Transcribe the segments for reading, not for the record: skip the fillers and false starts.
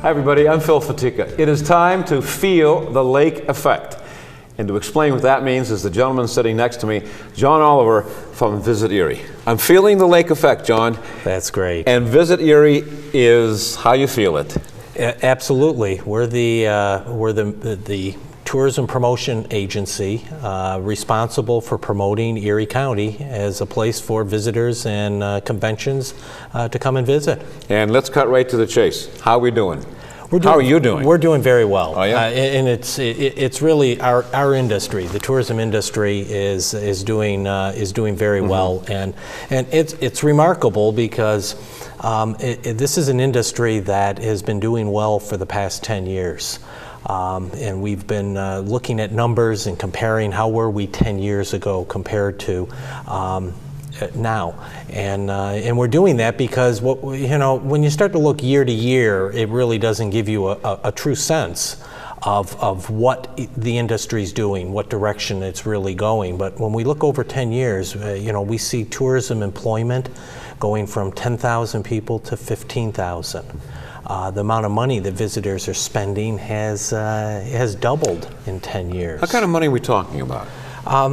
Hi everybody, I'm Phil Fatica. It is time to feel the lake effect. And to explain what that means is the gentleman sitting next to me, John Oliver from Visit Erie. I'm feeling the lake effect, John. That's great. And Visit Erie is how you feel it. Absolutely. We're the tourism promotion agency responsible for promoting Erie County as a place for visitors and conventions to come and visit. And let's cut right to the chase. How are we doing? How are you doing? We're doing very well. Oh, yeah? And it's really our industry. The tourism industry is doing very well, and it's remarkable because this is an industry that has been doing well for the past 10 years. And we've been looking at numbers and comparing how were we 10 years ago compared to now, and we're doing that because when you start to look year to year, it really doesn't give you a true sense of what the industry's doing, what direction it's really going. But when we look over 10 years, we see tourism employment going from 10,000 people to 15,000. The amount of money that visitors are spending has doubled in 10 years. What kind of money are we talking about? I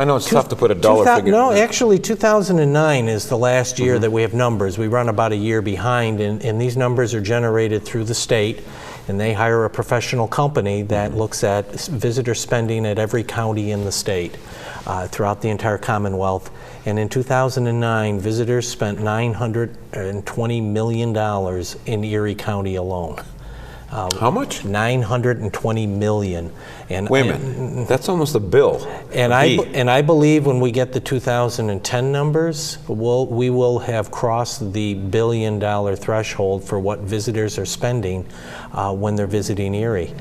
know it's tough to put a dollar figure. No, actually 2009 is the last year that we have numbers. We run about a year behind, and these numbers are generated through the state, and they hire a professional company that looks at visitor spending at every county in the state throughout the entire Commonwealth. And in 2009, visitors spent $920 million in Erie County alone. How much? $920 million. Wait a minute, that's almost a bill. And I believe when we get the 2010 numbers, we will have crossed the billion-dollar threshold for what visitors are spending when they're visiting Erie.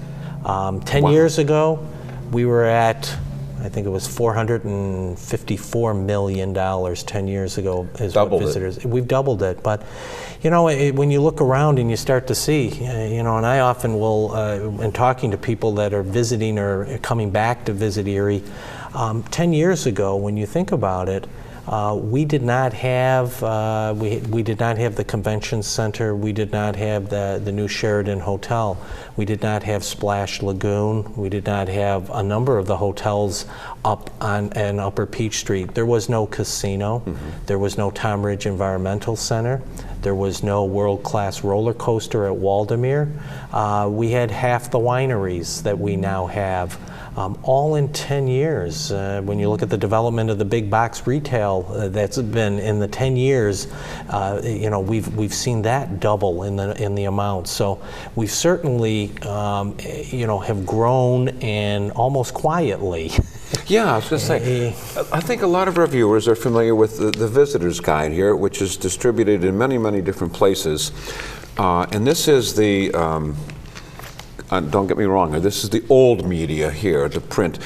10 years ago, we were at, I think it was $454 million 10 years ago is what visitors. We've doubled it, but when you look around and you start to see, and I often will, in talking to people that are visiting or coming back to visit Erie, 10 years ago, when you think about it, we did not have we did not have the convention center. We did not have the new Sheraton Hotel. We did not have Splash Lagoon. We did not have a number of the hotels up on Upper Peach Street. There was no casino. There was no Tom Ridge Environmental Center. There was no world-class roller coaster at Waldameer. We had half the wineries that we now have. All in 10 years. When you look at the development of the big box retail that's been in the 10 years, we've seen that double in the amount. So we've certainly, have grown and almost quietly. Yeah, I was going to say, I think a lot of our viewers are familiar with the Visitor's Guide here, which is distributed in many, many different places. And this is the don't get me wrong, this is the old media here, the print,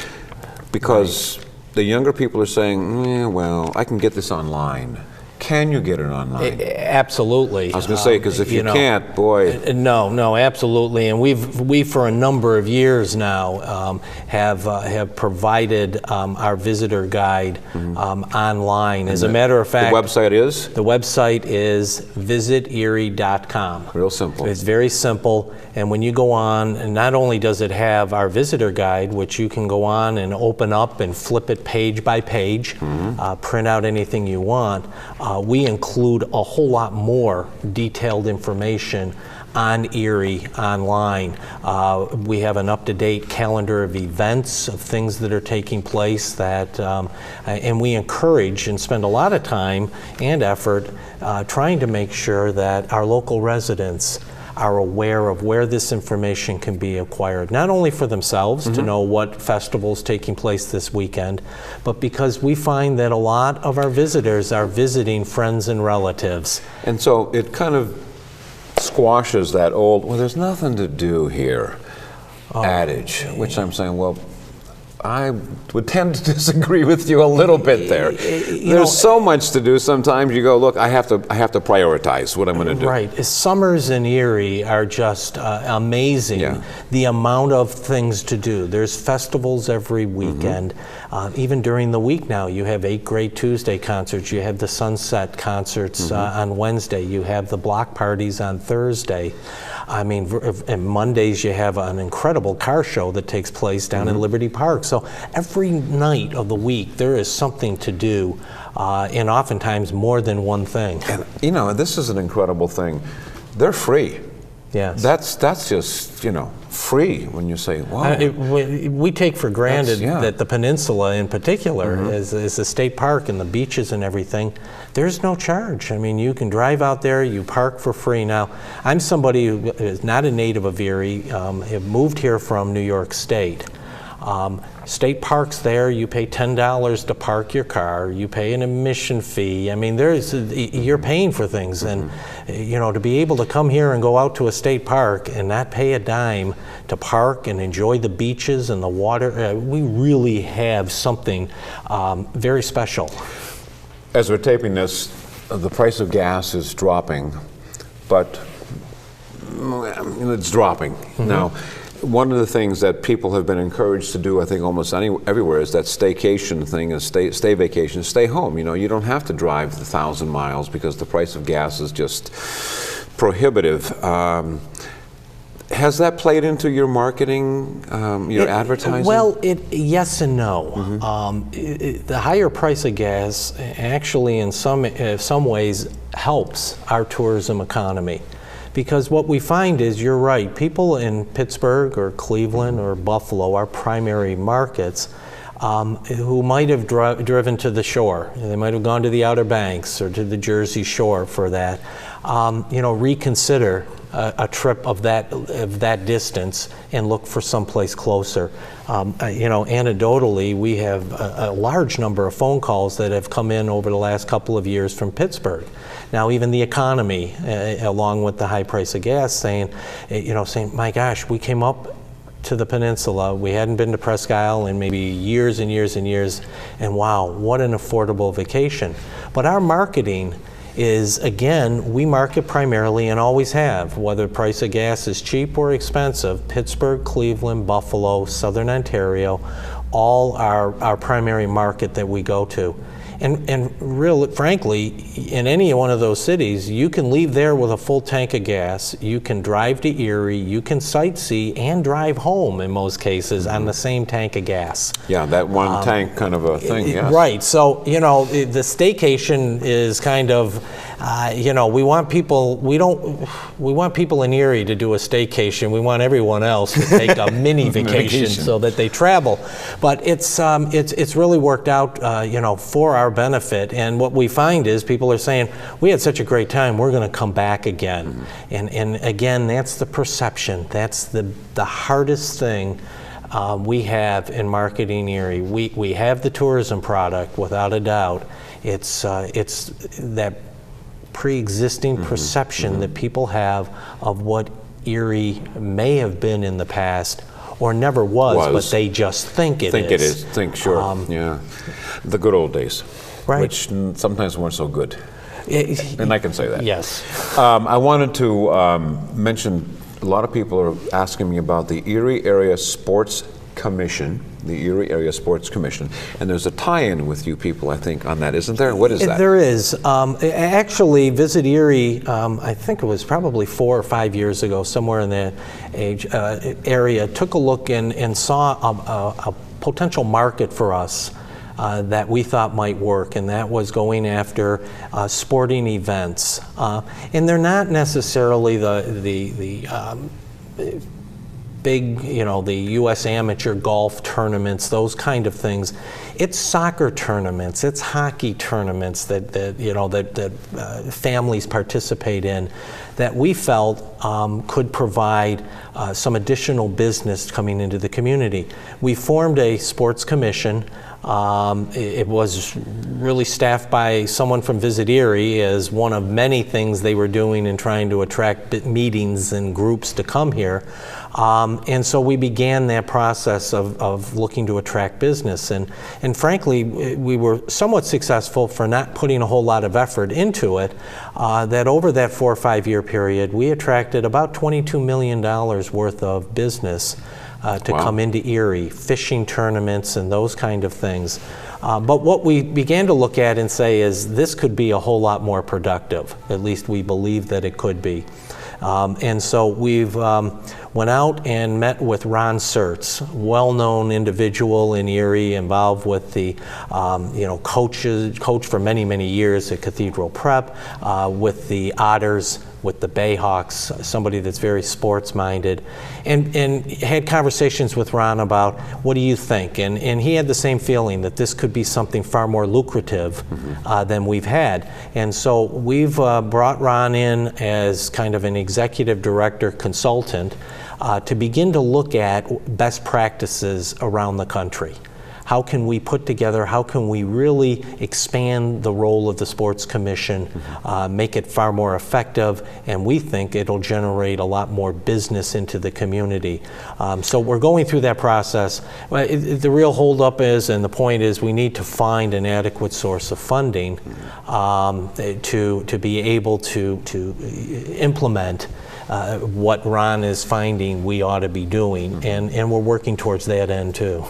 because the younger people are saying, well, I can get this online. Can you get it online? Absolutely. I was going to say, because if you can't, boy. No, absolutely. And we for a number of years now have provided our visitor guide online. As a matter of fact, the website is? The website is visiterie.com. Real simple. It's very simple. And when you go on, and not only does it have our visitor guide, which you can go on and open up and flip it page by page, print out anything you want, we include a whole lot more detailed information on Erie online. We have an up-to-date calendar of events, of things that are taking place that, and we encourage and spend a lot of time and effort trying to make sure that our local residents are aware of where this information can be acquired, not only for themselves to know what festival's taking place this weekend, but because we find that a lot of our visitors are visiting friends and relatives. And so it kind of squashes that old, well, there's nothing to do here adage, which I'm saying, well, I would tend to disagree with you a little bit there. There's so much to do. Sometimes you go, look, I have to prioritize what I'm going to do. Right. Summers in Erie are just amazing. Yeah. The amount of things to do. There's festivals every weekend. Even during the week now, you have 8 Great Tuesday concerts. You have the Sunset concerts on Wednesday. You have the block parties on Thursday. I mean, and Mondays you have an incredible car show that takes place down in Liberty Park. So every night of the week there is something to do, and oftentimes more than one thing. And you know, this is an incredible thing. They're free. Yes. That's just, you know, free when you say, wow. We take for granted Yeah. that the peninsula in particular is a state park, and the beaches and everything, there's no charge. I mean, you can drive out there, you park for free. Now, I'm somebody who is not a native of Erie, have moved here from New York State. State parks there, you pay $10 to park your car, you pay an admission fee. I mean, you're paying for things, and you know, to be able to come here and go out to a state park and not pay a dime to park and enjoy the beaches and the water, we really have something very special. As we're taping this, the price of gas is dropping, but it's dropping. Now, one of the things that people have been encouraged to do, I think almost everywhere, is that staycation thing, is stay vacation, stay home. You know, you don't have to drive the 1,000 miles because the price of gas is just prohibitive. Has that played into your marketing, your advertising? Well, yes and no. The higher price of gas actually in some ways helps our tourism economy. Because what we find is, you're right, people in Pittsburgh or Cleveland or Buffalo, our primary markets, who might have driven to the shore. They might have gone to the Outer Banks or to the Jersey Shore for that. You know, reconsider a trip of that distance and look for someplace closer. You know, anecdotally, we have a large number of phone calls that have come in over the last couple of years from Pittsburgh. Now, even the economy, along with the high price of gas, saying, my gosh, we came up to the peninsula. We hadn't been to Presque Isle in maybe years and years and years, and wow, what an affordable vacation. But our marketing is, again, we market primarily and always have, whether the price of gas is cheap or expensive, Pittsburgh, Cleveland, Buffalo, Southern Ontario, all our primary market that we go to. And really, frankly, in any one of those cities, you can leave there with a full tank of gas, you can drive to Erie, you can sightsee and drive home in most cases on the same tank of gas. Yeah, that one tank kind of a thing, yes. Right, so, you know, the staycation is kind of, you know, we want people in Erie to do a staycation. We want everyone else to take a mini vacation so that they travel. But it's really worked out, you know, for our benefit. And what we find is people are saying, we had such a great time, we're going to come back again. And again, that's the perception. That's the hardest thing we have in marketing Erie. We have the tourism product, without a doubt. It's that pre-existing perception that people have of what Erie may have been in the past, or never was. But they just think it is. Sure, yeah. The good old days, right. Which sometimes weren't so good. And I can say that. Yes. I wanted to mention, a lot of people are asking me about the Erie Area Sports Commission, the Erie Area Sports Commission, and there's a tie-in with you people, I think, on that, isn't there? What is that? There is. Actually, Visit Erie, I think it was probably 4 or 5 years ago, somewhere in that area, took a look and saw a potential market for us that we thought might work, and that was going after sporting events. And they're not necessarily the big, you know, the U.S. amateur golf tournaments, those kind of things. It's soccer tournaments, it's hockey tournaments that families participate in, that we felt could provide some additional business coming into the community. We formed a sports commission. It was really staffed by someone from Visit Erie as one of many things they were doing in trying to attract meetings and groups to come here. And so we began that process of looking to attract business. And frankly, we were somewhat successful for not putting a whole lot of effort into it, that over that 4 or 5 year period, we attracted about $22 million worth of business to come into Erie, fishing tournaments and those kind of things. But what we began to look at and say is this could be a whole lot more productive. At least we believe that it could be. And so we've went out and met with Ron Surtz, well-known individual in Erie, involved with the coach for many, many years at Cathedral Prep, with the Otters, with the Bayhawks, somebody that's very sports-minded, and had conversations with Ron about what do you think? And he had the same feeling that this could be something far more lucrative than we've had. And so we've brought Ron in as kind of an executive director consultant to begin to look at best practices around the country. How can we put together, how can we really expand the role of the Sports Commission, make it far more effective, and we think it'll generate a lot more business into the community. So we're going through that process. The real holdup is, and the point is, we need to find an adequate source of funding to be able to implement what Ron is finding we ought to be doing, and we're working towards that end too.